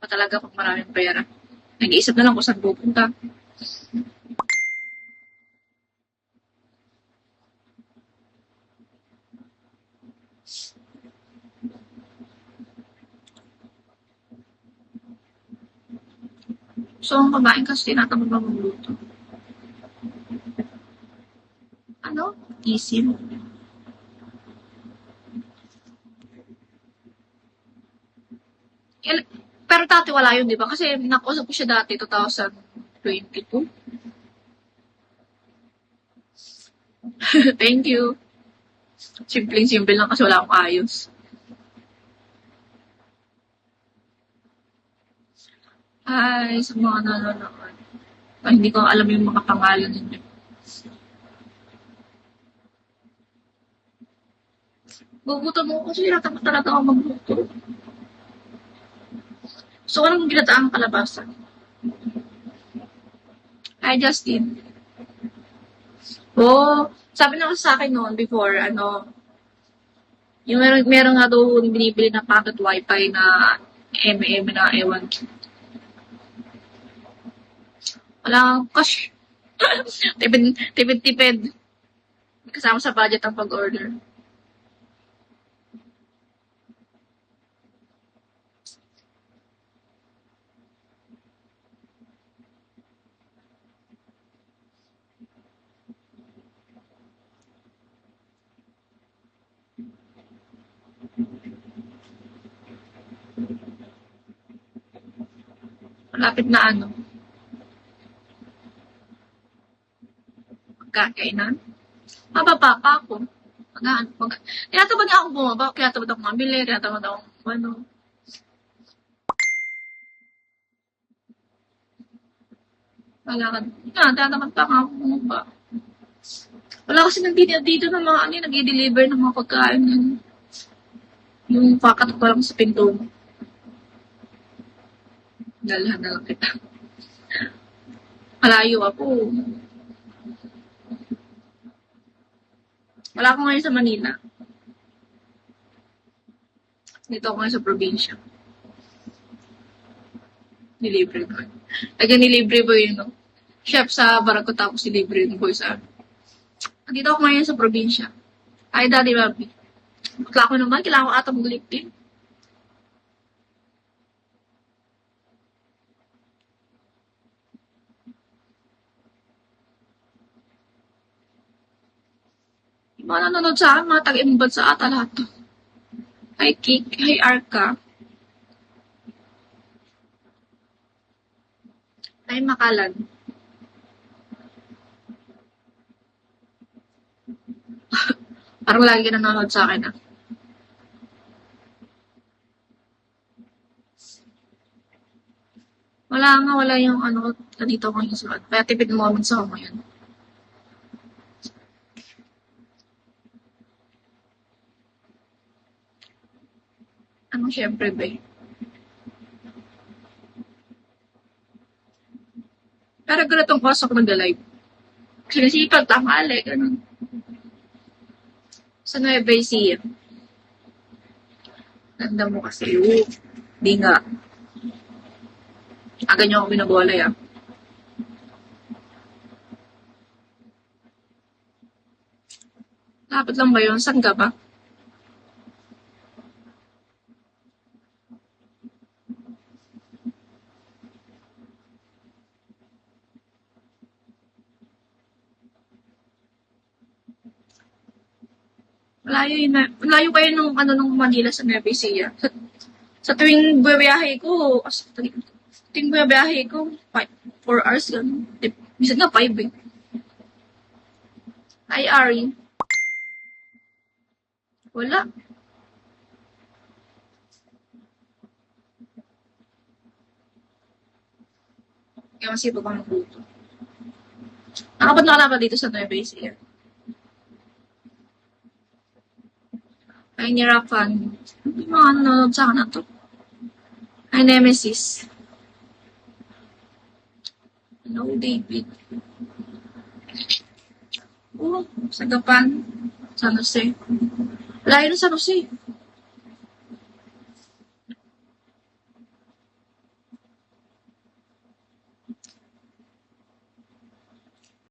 Pa talaga kung maraming pera. Nag-iisip na lang kung saan pupunta. So, ang kumain kasi tinatamad na magluto. Ano? Isim. Pero dati wala yun, di ba? Kasi nakusap ko siya dati, 2022. Thank you. Simpleng-simple lang kasi wala akong ayos. Hi, sa mga nanonood. Hindi ko alam yung mga pangalan ninyo. Gugutom mo kasi tinatamad talaga ako magluto. So, anong ginataang kalabasa? Hi, Justin. Oh, sabi na kasi sa akin noon before, yung meron nga daw binibili na pocket wifi na na ewan. Wala kang cash. Tipid. Kasama sa budget ang pag-order. Malapit na magkakainan. Mababa pa ako. Tinatamad nga ako bumaba, kaya tamad ako mabili, kaya tamad ako tinatamad pa nga ako bumaba. Wala kasi dito ng mga nag-i-deliver ng mga pagkain yun. Yung pakat ko lang sa pinto mo. Dalhan na lang kita. Malayo ako. Wala ako ngayon sa Manila. Dito ako ngayon sa probinsya. Nilibre ko. Nilibre ko yun, no? Chef sa Barangko tapos nilibre yung boy sa dito ako ngayon sa probinsya. Ay, Daddy Bobby. Bakla ko naman, kailangan ko ata mag-LinkedIn. Yung mga nanonood sa akin, mga taga-ibang bansa ata lahat to. Hi, Kik. Hi, Arka. Hi, Makalan. Parang lagi ka nanonood sa akin, Wala yung dito ko yung sulat. Kaya tipid moments ako ngayon. Syempre ba Pero ganitong oras ako nag-live. Sinisipag, tanghali, ganun. Sa Nueva Ecija. Ganda mo kasi, Di nga. Ganyan ako binabola, Dapat lang ba yun? Saan ka ba? Malayo kayo nung Manila sa Nueva Ecija. Sa tuwing bumiyahe ko, 4 hours ganun. Bisa nga 5 eh. Hi, Ari. Wala. Kaya masipag ako magluto. Nakapad na dito sa Nueva Ecija. Ay, nirapan. Yung mga nanonood sa akin na to. Ay, Nemesis. Hello, David. Sagapan. San Jose. Layo na San Jose.